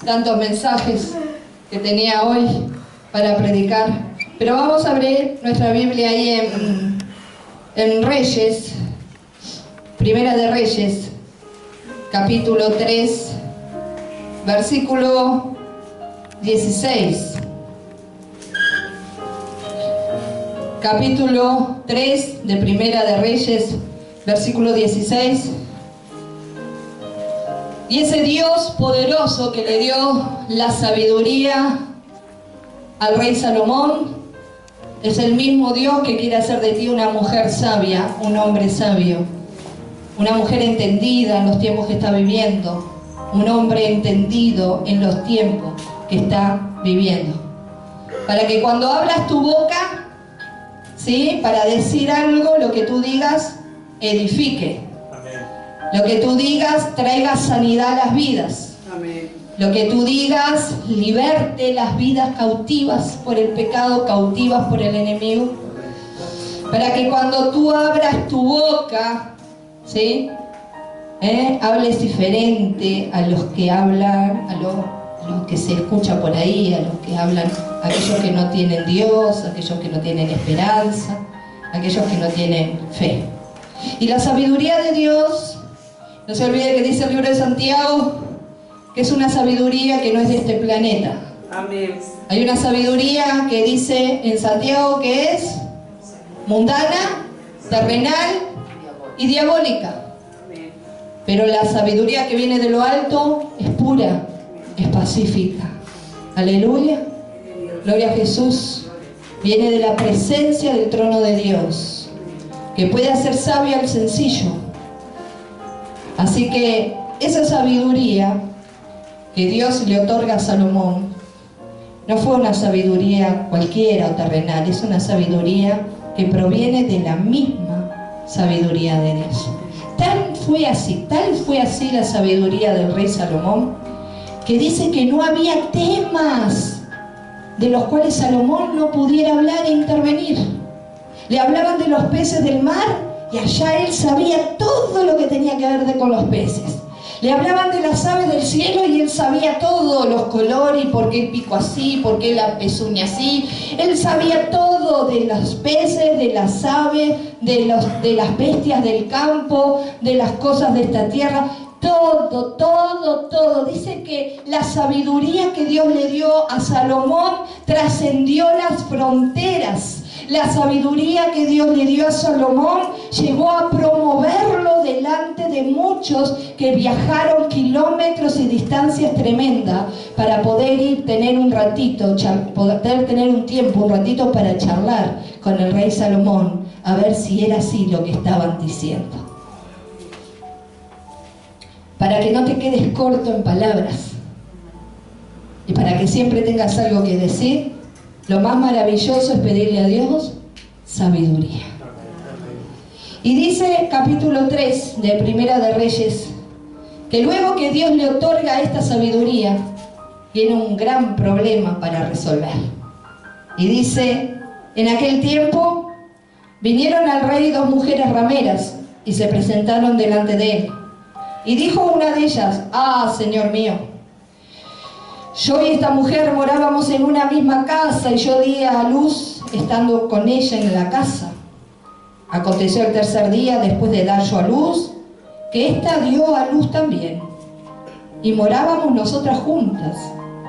tantos mensajes que tenía hoy para predicar, pero vamos a abrir nuestra Biblia ahí en Reyes, Primera de Reyes, capítulo 3, versículo 16. Capítulo 3 de Primera de Reyes, versículo 16. Y ese Dios poderoso que le dio la sabiduría al rey Salomón es el mismo Dios que quiere hacer de ti una mujer sabia, un hombre sabio, una mujer entendida en los tiempos que está viviendo, un hombre entendido en los tiempos que está viviendo. Para que cuando abras tu boca, ¿sí?, para decir algo, lo que tú digas edifique. Amén. Lo que tú digas traiga sanidad a las vidas. Amén. Lo que tú digas liberte las vidas cautivas por el pecado, cautivas por el enemigo. Para que cuando tú abras tu boca, ¿sí?, hables diferente a los que hablan, a los que se escucha por ahí, a los que hablan, aquellos que no tienen Dios, aquellos que no tienen esperanza, aquellos que no tienen fe. Y la sabiduría de Dios, no se olvide que dice el libro de Santiago, que es una sabiduría que no es de este planeta. Amén. Hay una sabiduría que dice en Santiago que es mundana, terrenal y diabólica. Amén. Pero la sabiduría que viene de lo alto es pura, es pacífica. Aleluya. Gloria a Jesús. Viene de la presencia del trono de Dios, que puede hacer sabio al sencillo. Así que esa sabiduría que Dios le otorga a Salomón no fue una sabiduría cualquiera o terrenal, es una sabiduría que proviene de la misma sabiduría de Dios. Tal fue así la sabiduría del rey Salomón, que dice que no había temas de los cuales Salomón no pudiera hablar e intervenir. Le hablaban de los peces del mar y allá él sabía todo lo que tenía que ver con los peces. Le hablaban de las aves del cielo y él sabía todo, los colores, y por qué el pico así, por qué la pezuña así. Él sabía todo de los peces, de las aves, de las bestias del campo, de las cosas de esta tierra. Todo, todo, todo. Dice que la sabiduría que Dios le dio a Salomón trascendió las fronteras. La sabiduría que Dios le dio a Salomón llegó a promoverlo delante de muchos que viajaron kilómetros y distancias tremendas para poder ir, tener un ratito, poder tener un tiempo, un ratito para charlar con el rey Salomón, a ver si era así lo que estaban diciendo. Para que no te quedes corto en palabras y para que siempre tengas algo que decir, lo más maravilloso es pedirle a Dios sabiduría. Y dice capítulo 3 de Primera de Reyes, que luego que Dios le otorga esta sabiduría, tiene un gran problema para resolver. Y dice, en aquel tiempo vinieron al rey dos mujeres rameras y se presentaron delante de él. Y dijo una de ellas, ah, Señor mío, yo y esta mujer morábamos en una misma casa y yo di a luz estando con ella en la casa. Aconteció el tercer día después de dar yo a luz, que ésta dio a luz también. Y morábamos nosotras juntas.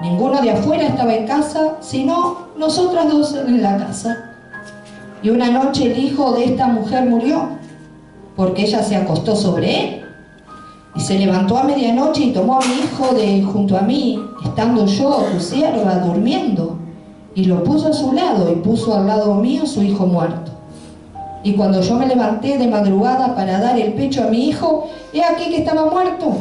Ninguno de afuera estaba en casa, sino nosotras dos en la casa. Y una noche el hijo de esta mujer murió, porque ella se acostó sobre él. Y se levantó a medianoche y tomó a mi hijo de junto a mí, estando yo, tu sierva, durmiendo, y lo puso a su lado, y puso al lado mío su hijo muerto. Y cuando yo me levanté de madrugada para dar el pecho a mi hijo, he aquí que estaba muerto.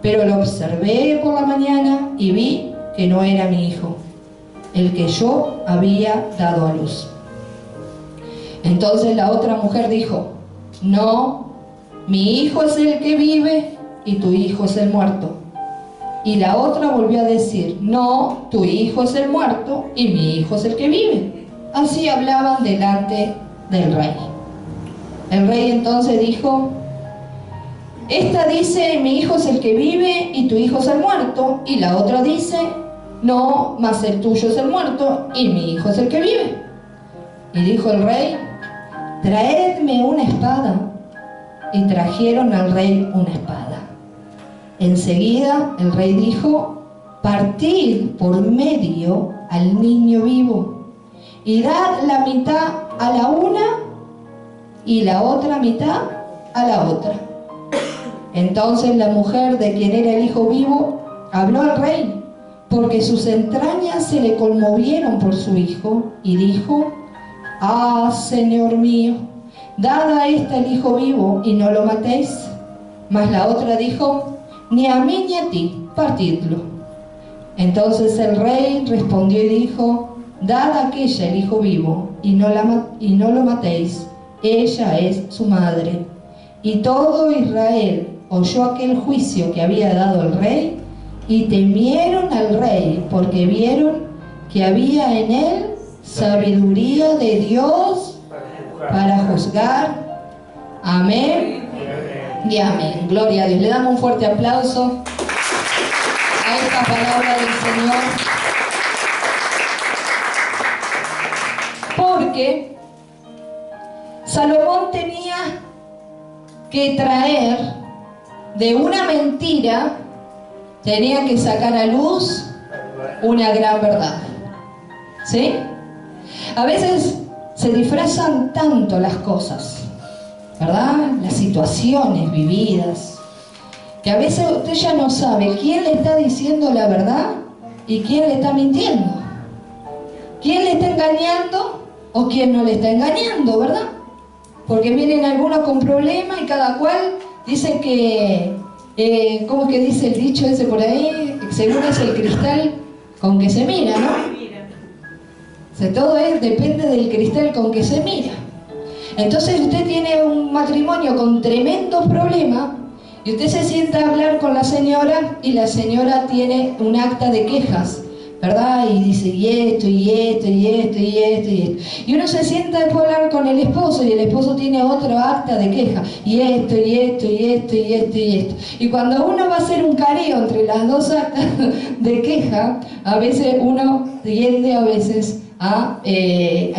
Pero lo observé por la mañana y vi que no era mi hijo, el que yo había dado a luz. Entonces la otra mujer dijo, no, mi hijo es el que vive y tu hijo es el muerto. Y la otra volvió a decir, no, tu hijo es el muerto y mi hijo es el que vive. Así hablaban delante del rey. El rey entonces dijo, Esta dice, mi hijo es el que vive y tu hijo es el muerto. Y la otra dice, no, mas el tuyo es el muerto y mi hijo es el que vive. Y dijo el rey, traedme una espada. Y trajeron al rey una espada. Enseguida el rey dijo, partid por medio al niño vivo y dad la mitad a la una y la otra mitad a la otra. Entonces la mujer de quien era el hijo vivo habló al rey, porque sus entrañas se le conmovieron por su hijo, y dijo, ah, Señor mío, dad a esta el hijo vivo y no lo matéis. Mas la otra dijo, ni a mí ni a ti, partidlo. Entonces el rey respondió y dijo, dad a aquella el hijo vivo y no lo matéis, ella es su madre. Y todo Israel oyó aquel juicio que había dado el rey, y temieron al rey, porque vieron que había en él sabiduría de Dios para juzgar. Amén y amén. Gloria a Dios. Le damos un fuerte aplauso a esta palabra del Señor, porque Salomón tenía que traer de una mentira, tenía que sacar a luz una gran verdad. ¿Sí? A veces se disfrazan tanto las cosas, ¿verdad? Las situaciones vividas, que a veces usted ya no sabe quién le está diciendo la verdad y quién le está mintiendo. ¿Quién le está engañando o quién no le está engañando, verdad? Porque vienen algunos con problemas y cada cual dice que, ¿cómo es que dice el dicho ese por ahí? Según es el cristal con que se mira, ¿no? O sea, todo depende del cristal con que se mira. Entonces usted tiene un matrimonio con tremendos problemas y usted se sienta a hablar con la señora y la señora tiene un acta de quejas, ¿verdad? Y dice, y esto, y esto, y esto, y esto, y esto. Y uno se sienta después a hablar con el esposo y el esposo tiene otro acta de queja, y esto, y esto, y esto, y esto, y esto. Y cuando uno va a hacer un careo entre las dos actas de queja, a veces uno tiende a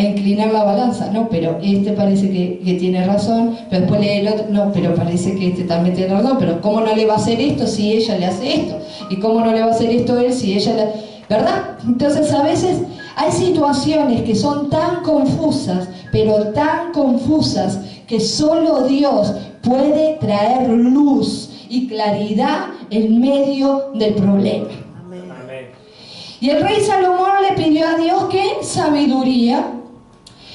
inclinar la balanza. No, pero este parece que tiene razón, pero después lee el otro, no, pero parece que este también tiene razón, pero ¿cómo no le va a hacer esto si ella le hace esto? ¿Y cómo no le va a hacer esto él si ella le... ¿Verdad? Entonces a veces hay situaciones que son tan confusas, pero tan confusas, que solo Dios puede traer luz y claridad en medio del problema. Amén. Y el rey Salomón le pidió a Dios que sabiduría,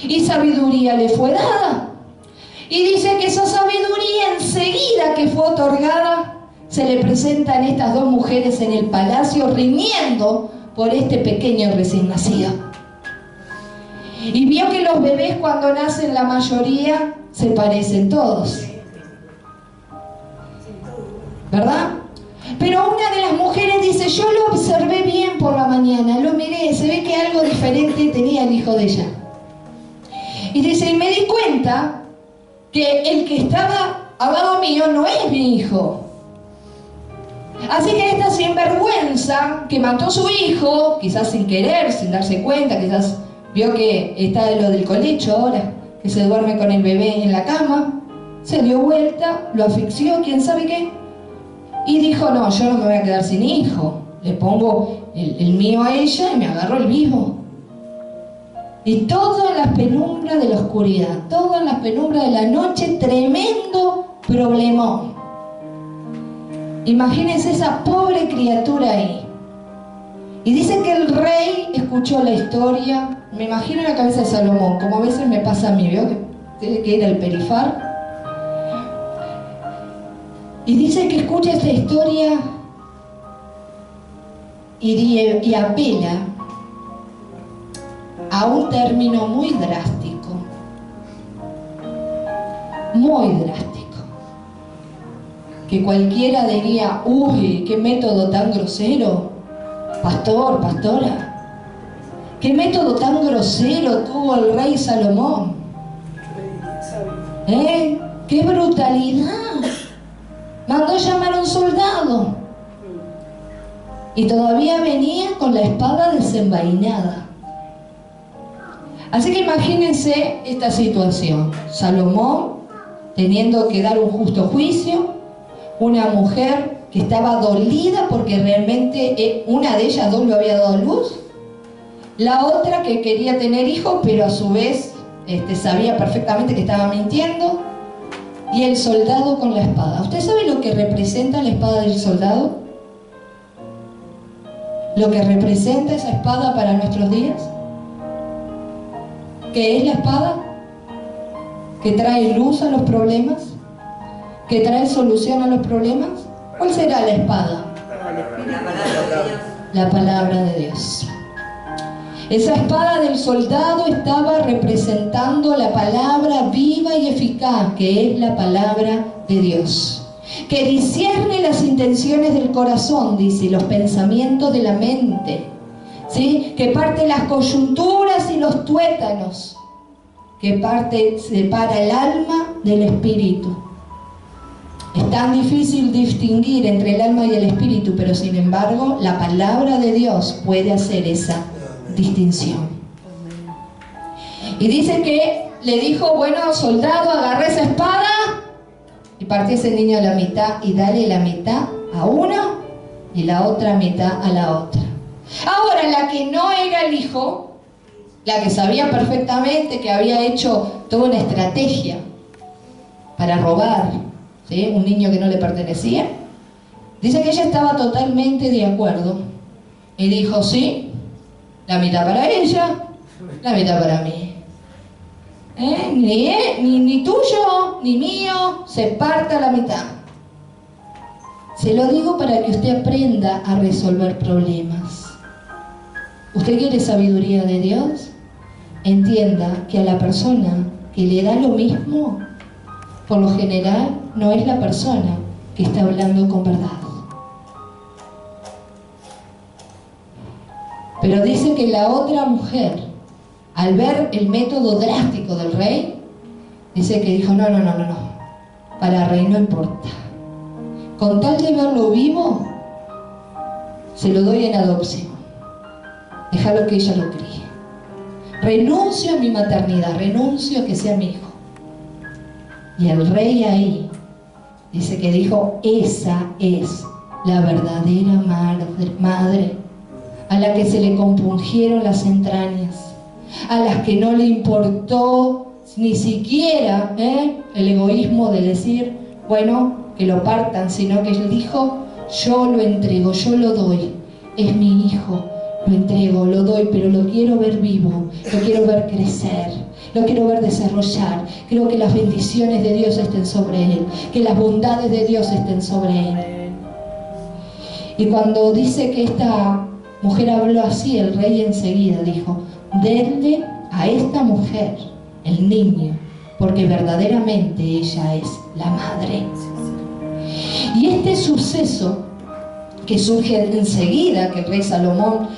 y sabiduría le fue dada. Y dice que esa sabiduría enseguida que fue otorgada, se le presentan estas dos mujeres en el palacio riñendo por este pequeño recién nacido. Y vio que los bebés cuando nacen la mayoría se parecen todos, ¿verdad? Pero una de las mujeres dice, yo lo observé bien por la mañana, lo miré, se ve que algo diferente tenía el hijo de ella. Y dice, y me di cuenta que el que estaba al lado mío no es mi hijo. Así que esta sinvergüenza que mató a su hijo, quizás sin querer, sin darse cuenta, quizás vio que está lo del colecho ahora, que se duerme con el bebé en la cama, se dio vuelta, lo asfixió, quién sabe qué, y dijo, no, yo no me voy a quedar sin hijo, le pongo el mío a ella y me agarro el vivo. Y todas las penumbras de la oscuridad, todas las penumbras de la noche, tremendo problemón. Imagínense esa pobre criatura ahí. Y dice que el rey escuchó la historia, me imagino en la cabeza de Salomón, como a veces me pasa a mí, ¿veo? Que tiene que ir al perifar. Y dice que escucha esta historia y apela a un término muy drástico. Muy drástico. Que cualquiera diría, uy, qué método tan grosero, pastor, pastora, qué método tan grosero tuvo el rey Salomón, qué brutalidad. mandó llamar a un soldado y todavía venía con la espada desenvainada. Así que imagínense esta situación: Salomón teniendo que dar un justo juicio, una mujer que estaba dolida porque realmente una de ellas dos lo había dado a luz, la otra que quería tener hijos pero a su vez sabía perfectamente que estaba mintiendo, y el soldado con la espada. ¿Usted sabe lo que representa la espada del soldado? Lo que representa esa espada para nuestros días. ¿Qué es la espada? ¿Que trae luz a los problemas? ¿Que trae solución a los problemas? ¿Cuál será la espada? La palabra de Dios. Esa espada del soldado estaba representando la palabra viva y eficaz, que es la palabra de Dios, que discierne las intenciones del corazón, dice, y los pensamientos de la mente, ¿sí? Que parte las coyunturas y los tuétanos, que separa el alma del espíritu. Es tan difícil distinguir entre el alma y el espíritu, pero sin embargo la palabra de Dios puede hacer esa distinción. Y dice que le dijo: bueno, soldado, agarré esa espada y partí ese niño a la mitad y dale la mitad a uno y la otra mitad a la otra. Ahora, la que no era el hijo, la que sabía perfectamente que había hecho toda una estrategia para robar, ¿sí?, un niño que no le pertenecía, dice que ella estaba totalmente de acuerdo y dijo: sí, la mitad para ella, la mitad para mí. Ni tuyo, ni mío, se parta la mitad. Se lo digo para que usted aprenda a resolver problemas. ¿Usted quiere sabiduría de Dios? Entienda que a la persona que le da lo mismo, por lo general, no es la persona que está hablando con verdad. Pero dice que la otra mujer, al ver el método drástico del rey, dice que dijo: no, para el rey no importa. Con tal de verlo vivo, se lo doy en adopción. Déjalo que ella lo críe. Renuncio a mi maternidad, renuncio a que sea mi hijo. Y el rey ahí, dice que dijo: esa es la verdadera madre, a la que se le compungieron las entrañas, a las que no le importó ni siquiera el egoísmo de decir, bueno, que lo partan, sino que él dijo: yo lo entrego, yo lo doy, es mi hijo, lo entrego, lo doy, pero lo quiero ver vivo, lo quiero ver crecer, lo quiero ver desarrollar. Creo que las bendiciones de Dios estén sobre él, que las bondades de Dios estén sobre él. Y cuando dice que esta mujer habló así, el rey enseguida dijo: denle a esta mujer el niño, porque verdaderamente ella es la madre. Y este suceso, que surge enseguida que el rey Salomón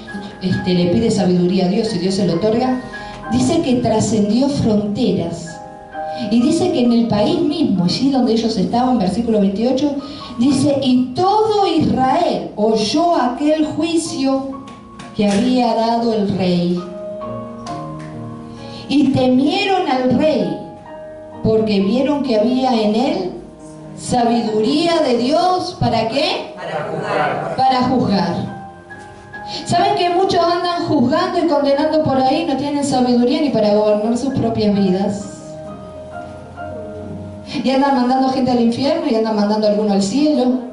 le pide sabiduría a Dios y Dios se lo otorga, dice que trascendió fronteras. Y dice que en el país mismo, allí donde ellos estaban, versículo 28, dice: y todo Israel oyó aquel juicio que había dado el rey, y temieron al rey, porque vieron que había en él sabiduría de Dios. ¿Para qué? Para juzgar. ¿Saben que muchos andan juzgando y condenando por ahí? No tienen sabiduría ni para gobernar sus propias vidas. Y andan mandando gente al infierno y andan mandando a alguno al cielo.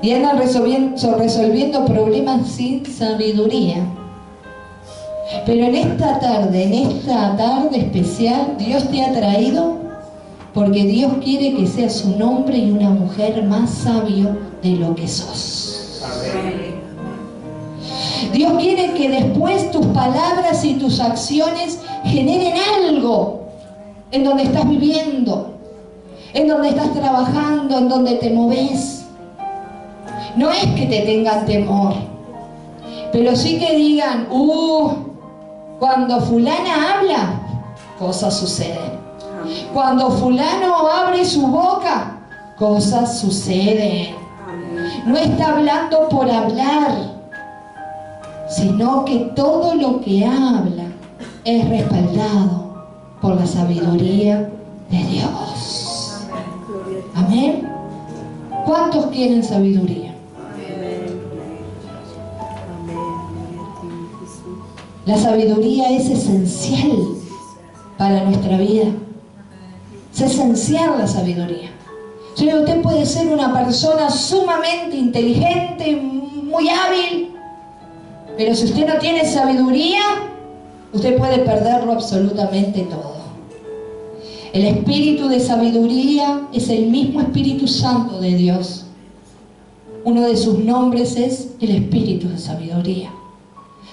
Y andan resolviendo problemas sin sabiduría. Pero en esta tarde especial, Dios te ha traído porque Dios quiere que seas un hombre y una mujer más sabio de lo que sos. Amén. Dios quiere que después tus palabras y tus acciones generen algo en donde estás viviendo, en donde estás trabajando, en donde te moves. No es que te tengan temor, pero sí que digan: cuando fulana habla, cosas suceden. Cuando fulano abre su boca, cosas suceden. No está hablando por hablar, sino que todo lo que habla es respaldado por la sabiduría de Dios. Amén. ¿Cuántos quieren sabiduría? La sabiduría es esencial para nuestra vida. Es esencial la sabiduría. Yo digo, usted puede ser una persona sumamente inteligente, muy hábil, pero si usted no tiene sabiduría, usted puede perderlo absolutamente todo. El espíritu de sabiduría es el mismo Espíritu Santo de Dios. Uno de sus nombres es el espíritu de sabiduría.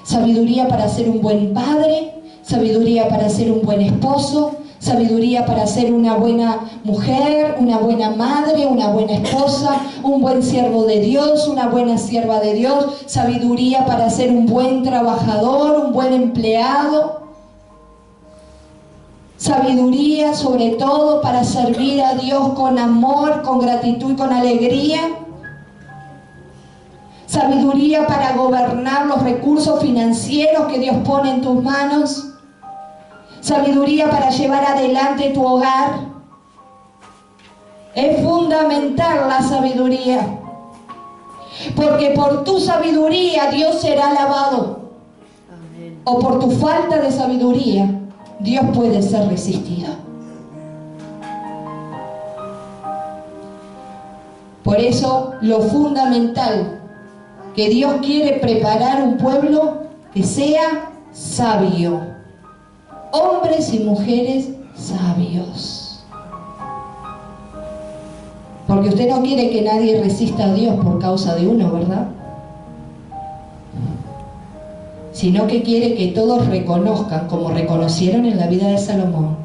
Sabiduría para ser un buen padre, sabiduría para ser un buen esposo, sabiduría para ser una buena mujer, una buena madre, una buena esposa, un buen siervo de Dios, una buena sierva de Dios, sabiduría para ser un buen trabajador, un buen empleado, sabiduría sobre todo para servir a Dios con amor, con gratitud y con alegría, sabiduría para gobernar los recursos financieros que Dios pone en tus manos, sabiduría para llevar adelante tu hogar. Es fundamental la sabiduría, porque por tu sabiduría Dios será alabado. O por tu falta de sabiduría Dios puede ser resistido. Por eso lo fundamental, que Dios quiere preparar un pueblo que sea sabio. Hombres y mujeres sabios. Porque usted no quiere que nadie resista a Dios por causa de uno, ¿verdad? Sino que quiere que todos reconozcan, como reconocieron en la vida de Salomón,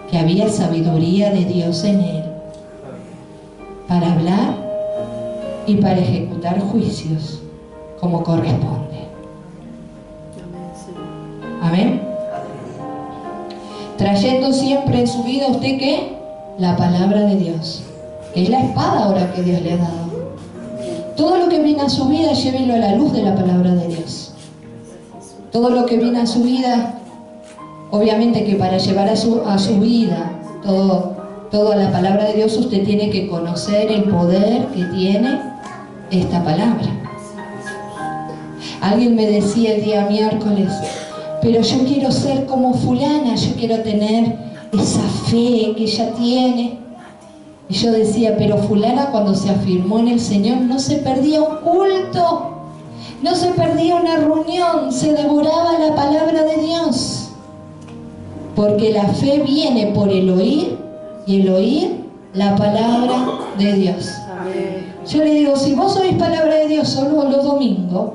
que había sabiduría de Dios en él para hablar y para ejecutar juicios como corresponde. Amén. Trayendo siempre en su vida, ¿usted qué? La palabra de Dios, que es la espada ahora que Dios le ha dado. Todo lo que viene a su vida, llévenlo a la luz de la palabra de Dios. Todo lo que viene a su vida, obviamente que para llevar a su vida toda la palabra de Dios, usted tiene que conocer el poder que tiene esta palabra. Alguien me decía el día miércoles, pero yo quiero ser como fulana, yo quiero tener esa fe que ella tiene. Y yo decía, pero fulana cuando se afirmó en el Señor no se perdía un culto, no se perdía una reunión, se devoraba la palabra de Dios. Porque la fe viene por el oír, y el oír la palabra de Dios. Yo le digo, si vos oís palabra de Dios solo los domingos,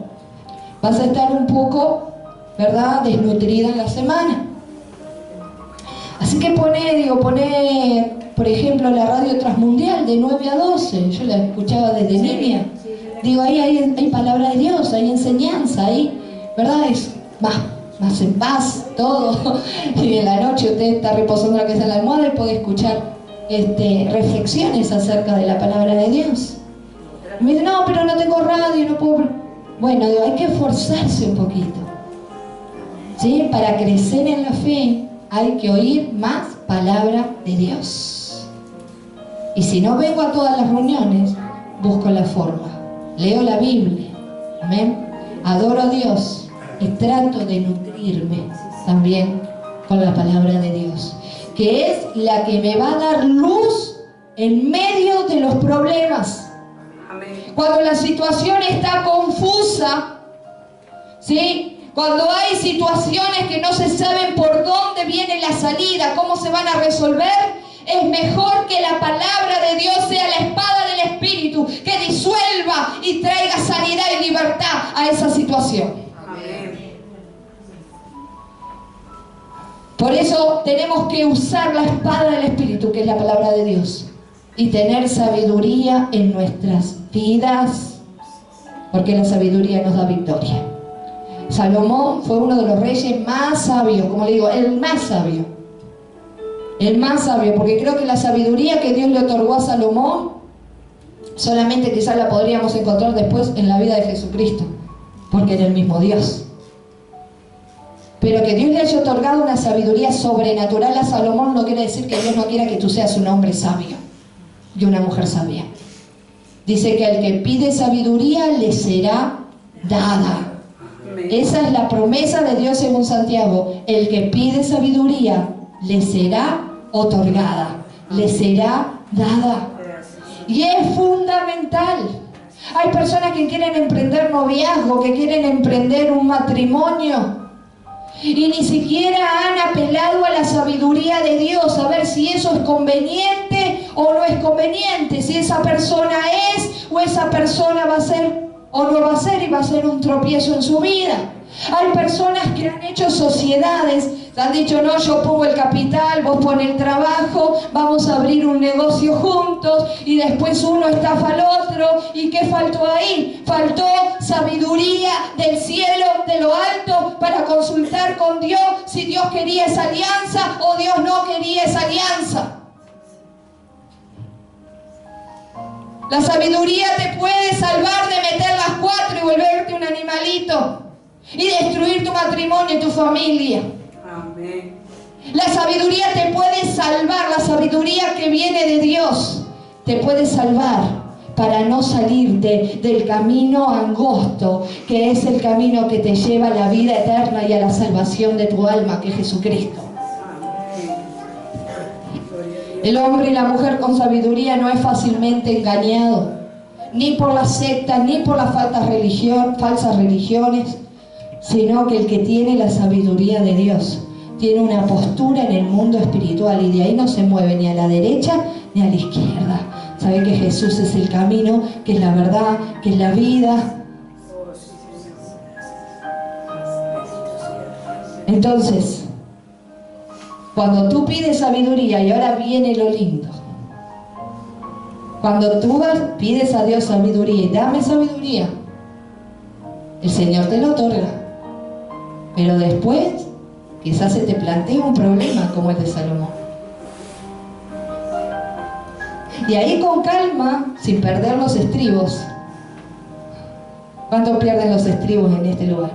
vas a estar un poco, ¿verdad?, desnutrida en la semana. Así que pone, por ejemplo, la radio Transmundial de 9 a 12. Yo la escuchaba desde niña. Digo, ahí hay palabra de Dios, hay enseñanza, ahí, ¿verdad? Es más en paz, todo. Y en la noche usted está reposando la cabeza en la almohada y puede escuchar reflexiones acerca de la palabra de Dios. Y me dice, no, pero no tengo radio, no puedo. Bueno, digo, hay que esforzarse un poquito, ¿sí? Para crecer en la fe hay que oír más palabra de Dios. Y si no vengo a todas las reuniones, busco la forma. Leo la Biblia, amén, adoro a Dios y trato de nutrirme también con la palabra de Dios, que es la que me va a dar luz en medio de los problemas. Cuando la situación está confusa, ¿sí? Cuando hay situaciones que no se saben por dónde viene la salida, cómo se van a resolver, es mejor que la palabra de Dios sea la espada del Espíritu, que disuelva y traiga sanidad y libertad a esa situación. Amén. Por eso tenemos que usar la espada del Espíritu, que es la palabra de Dios, y tener sabiduría en nuestras vidas, porque la sabiduría nos da victoria. Salomón fue uno de los reyes más sabios, como le digo, el más sabio. el más sabio, porque creo que la sabiduría que Dios le otorgó a Salomón, solamente quizás la podríamos encontrar después en la vida de Jesucristo, porque era el mismo Dios. Pero que Dios le haya otorgado una sabiduría sobrenatural a Salomón no quiere decir que Dios no quiera que tú seas un hombre sabio y una mujer sabia. Dice que al que pide sabiduría le será dada. Esa es la promesa de Dios según Santiago. El que pide sabiduría le será otorgada, le será dada. Y es fundamental. Hay personas que quieren emprender noviazgo, que quieren emprender un matrimonio y ni siquiera han apelado a la sabiduría de Dios, a ver si eso es conveniente o no es conveniente, si esa persona es o esa persona va a ser o no va a ser, y va a ser un tropiezo en su vida. Hay personas que han hecho sociedades, han dicho, no, yo pongo el capital, vos pones el trabajo, vamos a abrir un negocio juntos, y después uno estafa al otro. ¿Y qué faltó ahí? Faltó sabiduría del cielo, de lo alto, para consultar con Dios si Dios quería esa alianza o Dios no quería esa alianza. La sabiduría te puede salvar de meter las 4 y volverte un animalito y destruir tu matrimonio y tu familia. Amén. La sabiduría te puede salvar, la sabiduría que viene de Dios te puede salvar para no salir del camino angosto, que es el camino que te lleva a la vida eterna y a la salvación de tu alma, que es Jesucristo. El hombre y la mujer con sabiduría no es fácilmente engañado, ni por las sectas, ni por las falsas religiones, sino que el que tiene la sabiduría de Dios tiene una postura en el mundo espiritual y de ahí no se mueve ni a la derecha ni a la izquierda. Sabe que Jesús es el camino, que es la verdad, que es la vida. Entonces, cuando tú pides sabiduría, y ahora viene lo lindo, cuando tú pides a Dios sabiduría y dame sabiduría, el Señor te lo otorga. Pero después, quizás se te plantea un problema como el de Salomón. Y ahí con calma, sin perder los estribos. ¿Cuántos pierden los estribos en este lugar?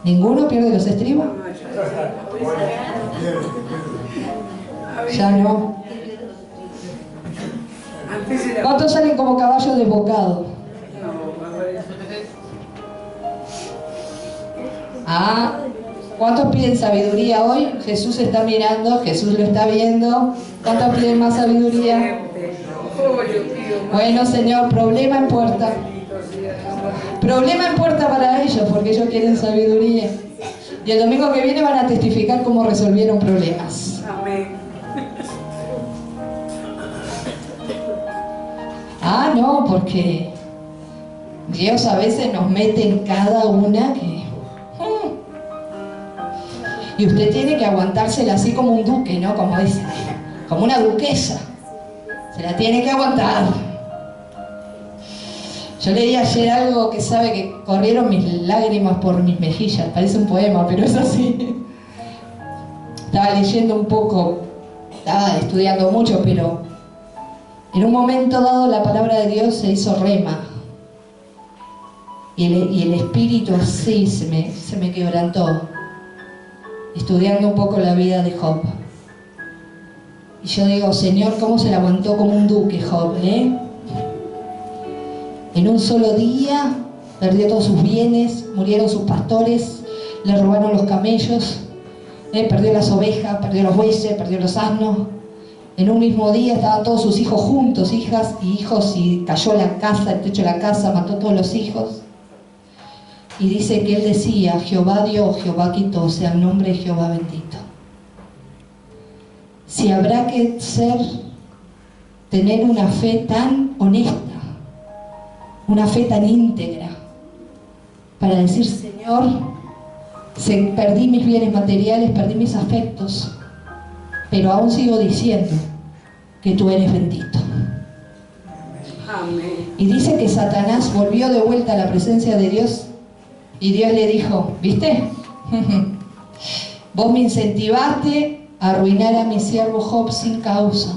¿Ninguno pierde los estribos? Ya no. ¿Cuántos salen como caballos desbocados? ¿Cuántos piden sabiduría hoy? Jesús está mirando, Jesús lo está viendo. ¿Cuántos piden más sabiduría? Bueno, Señor, problema en puerta. Problema en puerta para ellos, porque ellos quieren sabiduría. Y el domingo que viene van a testificar cómo resolvieron problemas. Amén. No, porque Dios a veces nos mete en cada una que... Y usted tiene que aguantársela así como un duque, ¿no? Como dice, como una duquesa. Se la tiene que aguantar. Yo leí ayer algo que sabe que corrieron mis lágrimas por mis mejillas. Parece un poema, pero es así. Estaba leyendo un poco, estaba estudiando mucho, pero en un momento dado la palabra de Dios se hizo rema. Y el espíritu así se me quebrantó, estudiando un poco la vida de Job. Y yo digo, Señor, ¿cómo se la aguantó como un duque Job, En un solo día perdió todos sus bienes, murieron sus pastores, le robaron los camellos, perdió las ovejas, perdió los bueyes, perdió los asnos. En un mismo día estaban todos sus hijos juntos, hijas y hijos, y cayó la casa, el techo de la casa, mató a todos los hijos. Y dice que él decía, Jehová dio, Jehová quitó, sea el nombre de Jehová bendito. Si habrá que tener una fe tan honesta, una fe tan íntegra, para decir, Señor, perdí mis bienes materiales, perdí mis afectos, pero aún sigo diciendo que tú eres bendito. Amén. Y dice que Satanás volvió de vuelta a la presencia de Dios y Dios le dijo, ¿viste? vos me incentivaste a arruinar a mi siervo Job sin causa.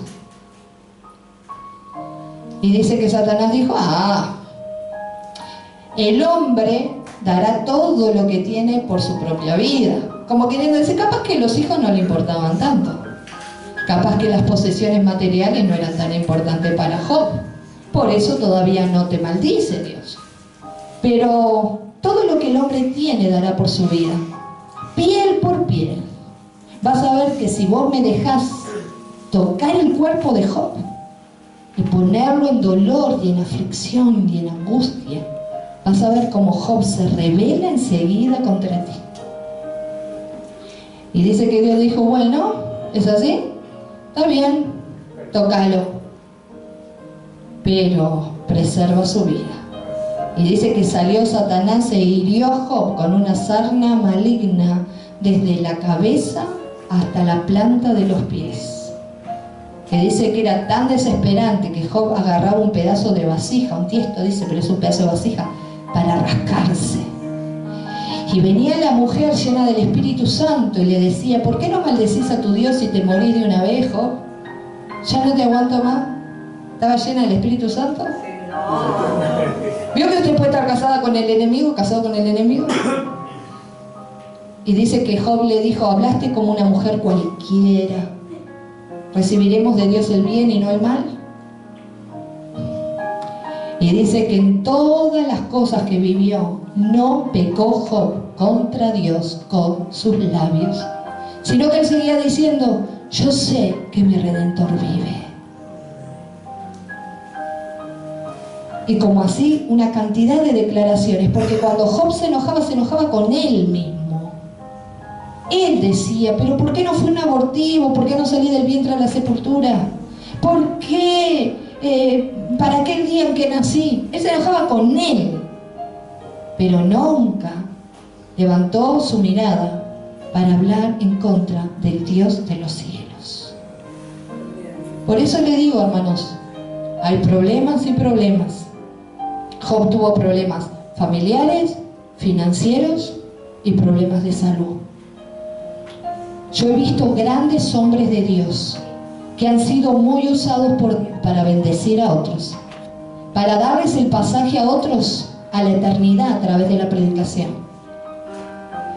Y dice que Satanás dijo, el hombre dará todo lo que tiene por su propia vida. Como queriendo decir, capaz que los hijos no le importaban tanto. Capaz que las posesiones materiales no eran tan importantes para Job. Por eso todavía no te maldice Dios. Pero todo lo que el hombre tiene dará por su vida. Piel por piel. Vas a ver que si vos me dejás tocar el cuerpo de Job y ponerlo en dolor y en aflicción y en angustia, vas a ver cómo Job se rebela enseguida contra ti. Y dice que Dios dijo, bueno, ¿es así? Está bien, tócalo, pero preserva su vida. Y dice que salió Satanás e hirió a Job con una sarna maligna desde la cabeza hasta la planta de los pies. Que dice que era tan desesperante que Job agarraba un pedazo de vasija, un tiesto, dice, pero es un pedazo de vasija, para rascarse. Y venía la mujer llena del Espíritu Santo y le decía, ¿por qué no maldecís a tu Dios y te morís de una vez, Job? ¿Ya no te aguanto más? ¿Estaba llena del Espíritu Santo? ¿Vio que usted puede estar casada con el enemigo, casado con el enemigo? Y dice que Job le dijo, hablaste como una mujer cualquiera. ¿Recibiremos de Dios el bien y no el mal? Y dice que en todas las cosas que vivió, no pecó Job contra Dios con sus labios, sino que él seguía diciendo, yo sé que mi Redentor vive. Y como así, una cantidad de declaraciones, porque cuando Job se enojaba con él mismo. Él decía, pero ¿por qué no fue un abortivo? ¿Por qué no salí del vientre a la sepultura? ¿Por qué? ¿Para aquel día en que nací? Él se enojaba con él, pero nunca levantó su mirada para hablar en contra del Dios de los cielos. Por eso le digo, hermanos, hay problemas y problemas. Job tuvo problemas familiares, financieros y problemas de salud. Yo he visto grandes hombres de Dios que han sido muy usados para bendecir a otros, para darles el pasaje a otros a la eternidad a través de la predicación,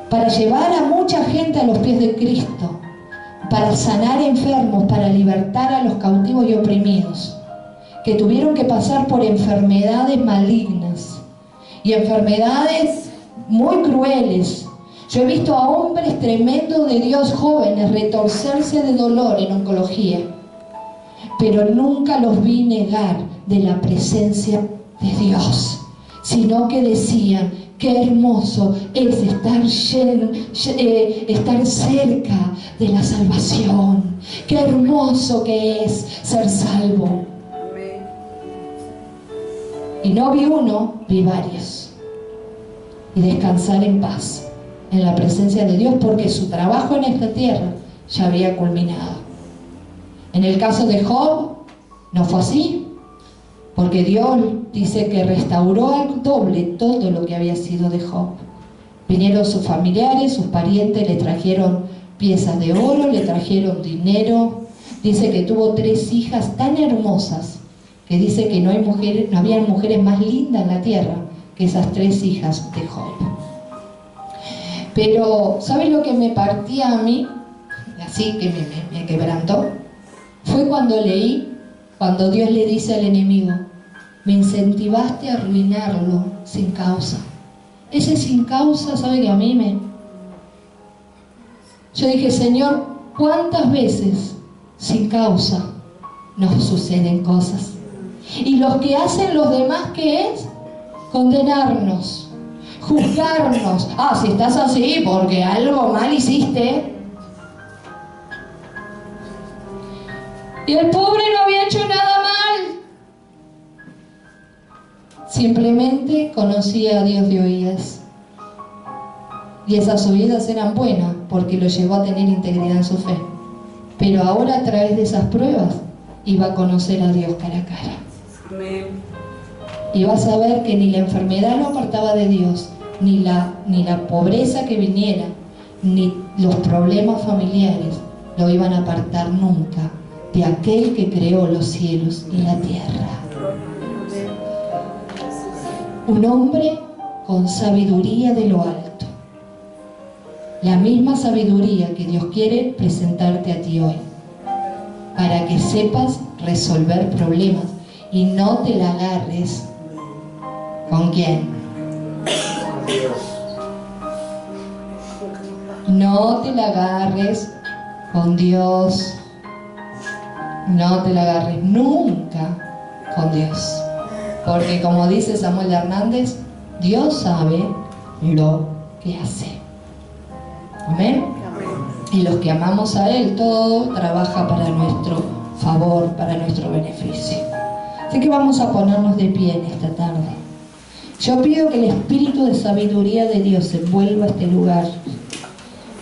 para llevar a mucha gente a los pies de Cristo, para sanar enfermos, para libertar a los cautivos y oprimidos, que tuvieron que pasar por enfermedades malignas y enfermedades muy crueles. Yo he visto a hombres tremendos de Dios, jóvenes, retorcerse de dolor en oncología, pero nunca los vi negar de la presencia de Dios, sino que decían, qué hermoso es estar cerca de la salvación, qué hermoso que es ser salvo. Y no vi uno, vi varios. Y descansar en paz, en la presencia de Dios, porque su trabajo en esta tierra ya había culminado. En el caso de Job, no fue así, porque Dios dice que restauró al doble todo lo que había sido de Job. Vinieron sus familiares, sus parientes, le trajeron piezas de oro, le trajeron dinero. Dice que tuvo 3 hijas tan hermosas, que dice que no habían mujeres más lindas en la tierra que esas 3 hijas de Job. Pero, ¿sabes lo que me partía a mí? Así que me quebrantó. Fue cuando leí, cuando Dios le dice al enemigo, me incentivaste a arruinarlo sin causa. Ese sin causa, ¿sabe que a mí me...? Yo dije, Señor, ¿cuántas veces sin causa nos suceden cosas? Y los que hacen los demás, ¿qué es? Condenarnos, juzgarnos. Ah, si estás así porque algo mal hiciste. Y el pobre no había hecho nada mal. Simplemente conocía a Dios de oídas. Y esas oídas eran buenas porque lo llevó a tener integridad en su fe. Pero ahora, a través de esas pruebas, iba a conocer a Dios cara a cara. Amén. Y vas a ver que ni la enfermedad lo apartaba de Dios, ni la pobreza que viniera, ni los problemas familiares lo iban a apartar nunca de aquel que creó los cielos y la tierra. Un hombre con sabiduría de lo alto. La misma sabiduría que Dios quiere presentarte a ti hoy, para que sepas resolver problemas y no te la agarres. ¿Con quién? No te la agarres con Dios. No te la agarres nunca con Dios. Porque como dice Samuel Hernández, Dios sabe lo que hace. Amén. Y los que amamos a Él, todo trabaja para nuestro favor, para nuestro beneficio. Así que vamos a ponernos de pie en esta tarde. Yo pido que el espíritu de sabiduría de Dios se envuelva a este lugar.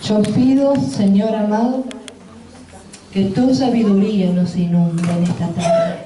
Yo pido, Señor amado, que tu sabiduría nos inunde en esta tarde.